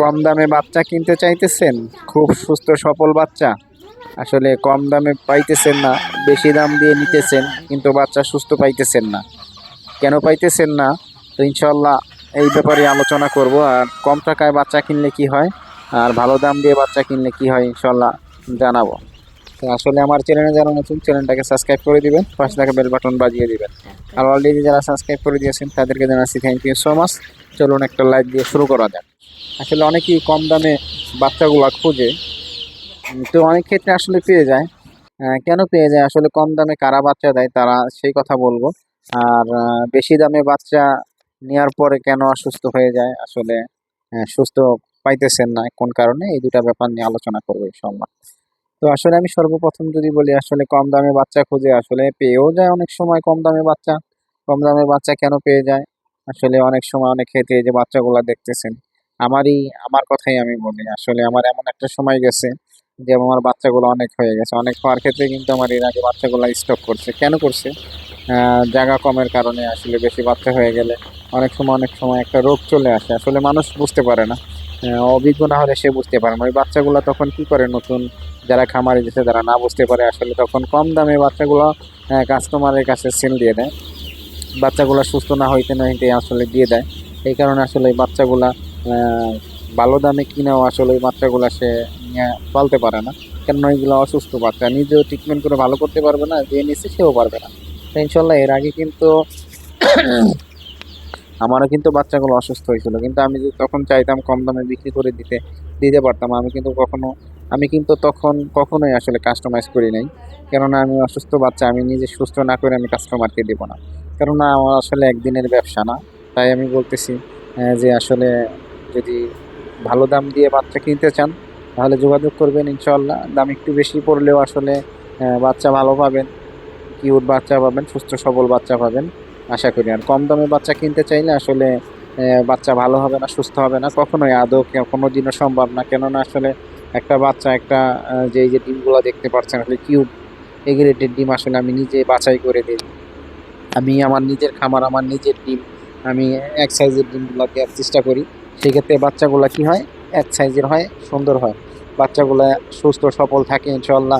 কম দামে বাচ্চা কিনতে চাইতেছেন, খুব সুস্থ সবল বাচ্চা আসলে কম দামে পাইতেছেন না, বেশি দাম দিয়ে নিতেছেন কিন্তু বাচ্চা সুস্থ পাইতেছেন না। কেন পাইতেছেন না? তো ইনশাল্লাহ এই ব্যাপারে আলোচনা করব। আর কম টাকায় বাচ্চা কিনলে কি হয় আর ভালো দাম দিয়ে বাচ্চা কিনলে কি হয় ইনশাল্লাহ জানাবো। তো আসলে আমার চ্যানেলে যারা নতুন, চ্যানেলটাকে সাবস্ক্রাইব করে দিবেন, পাশে থাকা বেল বাটন বাজিয়ে দিবেন। আর অলরেডি যারা সাবস্ক্রাইব করে দিয়েছেন তাদেরকে জানাচ্ছি থ্যাংক ইউ সো মাচ। চলুন একটা লাইক দিয়ে শুরু করা যাক। আসলে অনেকেই কম দামে বাচ্চাগুলা খোঁজে, তো অনেক ক্ষেত্রে আসলে পেয়ে যায়। কেন পেয়ে যায় আসলে কম দামে কারা বাচ্চা দেয় তারা সেই কথা বলবো। আর বেশি দামে বাচ্চা নেওয়ার পরে কেন অসুস্থ হয়ে যায় আসলে সুস্থ পাইতেছেন না কোন কারণে, এই দুটা ব্যাপার নিয়ে আলোচনা করবো ইনশাল্লাহ। তো আসলে আমি সর্বপ্রথম যদি বলি আসলে কম দামে বাচ্চা খুঁজে আসলে পেয়েও যায় অনেক সময় কম দামে বাচ্চা। কম দামে বাচ্চা কেন পেয়ে যায় আসলে অনেক সময় অনেক ক্ষেত্রে এই যে বাচ্চাগুলা দেখতেছেন, আমারই আমার কথাই আমি বলি। আসলে আমার এমন একটা সময় গেছে যে আমার বাচ্চাগুলো অনেক হয়ে গেছে, অনেক হওয়ার ক্ষেত্রে কিন্তু আমার এর আগে বাচ্চাগুলো স্টক করছে। কেন করছে? জায়গা কমের কারণে। আসলে বেশি বাচ্চা হয়ে গেলে অনেক সময় একটা রোগ চলে আসে, আসলে মানুষ বুঝতে পারে না। অভিজ্ঞ না হলে সে বুঝতে পারে না। ওই বাচ্চাগুলো তখন কি করে, নতুন যারা খামারে দিচ্ছে তারা না বুঝতে পারে আসলে তখন কম দামে বাচ্চাগুলো কাস্টমারের কাছে সেল দিয়ে দেয়। বাচ্চাগুলা সুস্থ না হইতে না হইতে আসলে দিয়ে দেয়। এই কারণে আসলে এই বাচ্চাগুলা আহ, ভালো দামে কিনেও আসলে ওই বাচ্চাগুলা সে নিয়ে পালতে পারে না। কেননা এগুলো অসুস্থ বাচ্চা, নিজেও ট্রিটমেন্ট করে ভালো করতে পারবে না, যে নিচ্ছে সেও পারবে না। তো ইনশাল্লাহ এর আগে কিন্তু আমারও কিন্তু বাচ্চাগুলো অসুস্থ হয়েছিল, কিন্তু আমি যদি তখন চাইতাম কম দামে বিক্রি করে দিতে দিতে পারতাম। আমি কিন্তু তখন কখনোই আসলে কাস্টমাইজ করি নাই। কেননা আমি অসুস্থ বাচ্চা আমি নিজে সুস্থ না করে আমি কাস্টমারকে দেবো না। কেননা আমার আসলে একদিনের ব্যবসা না। তাই আমি বলতেছি যে আসলে যদি ভালো দাম দিয়ে বাচ্চা কিনতে চান তাহলে যোগাযোগ করবেন ইনশাল্লাহ। দাম একটু বেশি পড়লেও আসলে বাচ্চা ভালো পাবেন, কিউট বাচ্চা পাবেন, সুস্থ সবল বাচ্চা পাবেন আশা করি। আর কম দামে বাচ্চা কিনতে চাইলে আসলে বাচ্চা ভালো হবে না, সুস্থ হবে না, কখনোই আদৌ কোনোদিনও সম্ভব না। কেননা আসলে একটা বাচ্চা একটা যে এই যে ডিমগুলো দেখতে পাচ্ছেন আসলে কিউট এ গ্রেডের ডিম আসলে আমি নিজে বাছাই করে দিই। আমি আমার নিজের খামার, আমার নিজের ডিম আমি এক সাইজের ডিমগুলো দেওয়ার চেষ্টা করি। সেক্ষেত্রে বাচ্চাগুলা কি হয়, এক সাইজের হয়, সুন্দর হয়। বাচ্চাগুলা সুস্থ সবল থাকে ইনশাল্লাহ।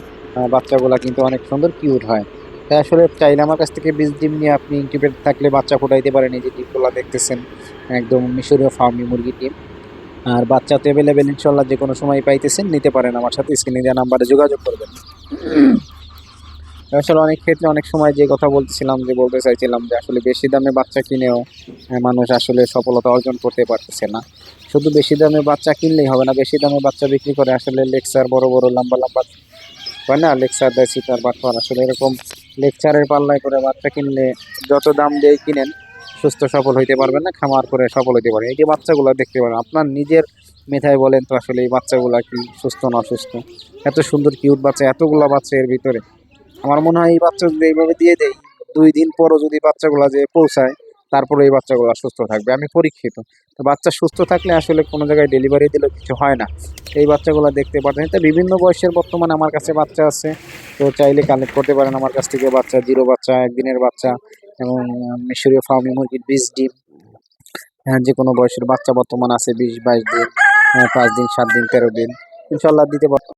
বাচ্চাগুলা কিন্তু অনেক সুন্দর কিউট হয়। তাই আসলে চাইলে আমার কাছ থেকে বীজ ডিম নিয়ে আপনি ইনকিউবেট থাকলে বাচ্চা ফোটাইতে পারেন। এই যে ডিমগুলো দেখতেছেন একদম মিশরীয় ফার্মি মুরগির ডিম। আর বাচ্চা তো অ্যাভেলেবেল ইনশাল্লাহ, যে কোনো সময় পাইতেছেন, নিতে পারেন আমার সাথে স্ক্রিনে দেওয়া নাম্বারে যোগাযোগ করবেন। আসলে অনেক ক্ষেত্রে অনেক সময় যে কথা বলতেছিলাম, যে বলতে চাইছিলাম যে আসলে বেশি দামে বাচ্চা কিনেও মানুষ আসলে সফলতা অর্জন করতে পারতেছে না। শুধু বেশি দামে বাচ্চা কিনলেই হবে না, বেশি দামে বাচ্চা বিক্রি করে আসলে লেকচার বড় বড় লম্বা লম্বা হয় না, লেকচার দেয় সিটার বাটপার, আসলে এরকম লেকচারের পাল্লায় করে বাচ্চা কিনলে যত দাম দিয়ে কিনেন সুস্থ সফল হইতে পারবেন না, খামার করে সফল হইতে পারবেন। এই যে বাচ্চাগুলো দেখতে পারেন আপনার নিজের মেধায় বলেন তো আসলে এই বাচ্চাগুলা কি সুস্থ না অসুস্থ? এত সুন্দর কিউট বাচ্চা, এতগুলা বাচ্চা এর ভিতরে। আমার মনে হয় এই বাচ্চা যদি এইভাবে দিয়ে দেয় 2 দিন পরও যদি বাচ্চাগুলো যে পৌঁছায় তারপরে এই বাচ্চাগুলো সুস্থ থাকবে, আমি পরীক্ষিত। তো বাচ্চা সুস্থ থাকলে আসলে কোনো জায়গায় ডেলিভারি দিলে কিছু হয় না। এই বাচ্চাগুলো দেখতে পাচ্ছেন, তো বিভিন্ন বয়সের বর্তমানে আমার কাছে বাচ্চা আছে। তো চাইলে কালেক্ট করতে পারেন আমার কাছ থেকে বাচ্চা, জিরো বাচ্চা, একদিনের বাচ্চা এবং মিশরীয় ফার্মি মুরগির বীজ ডিম। হ্যাঁ, যে কোনো বয়সের বাচ্চা বর্তমান আছে, 20-22 দিন, 5 দিন, 7 দিন, 13 দিন ইনশাল্লাহ দিতে পারবো।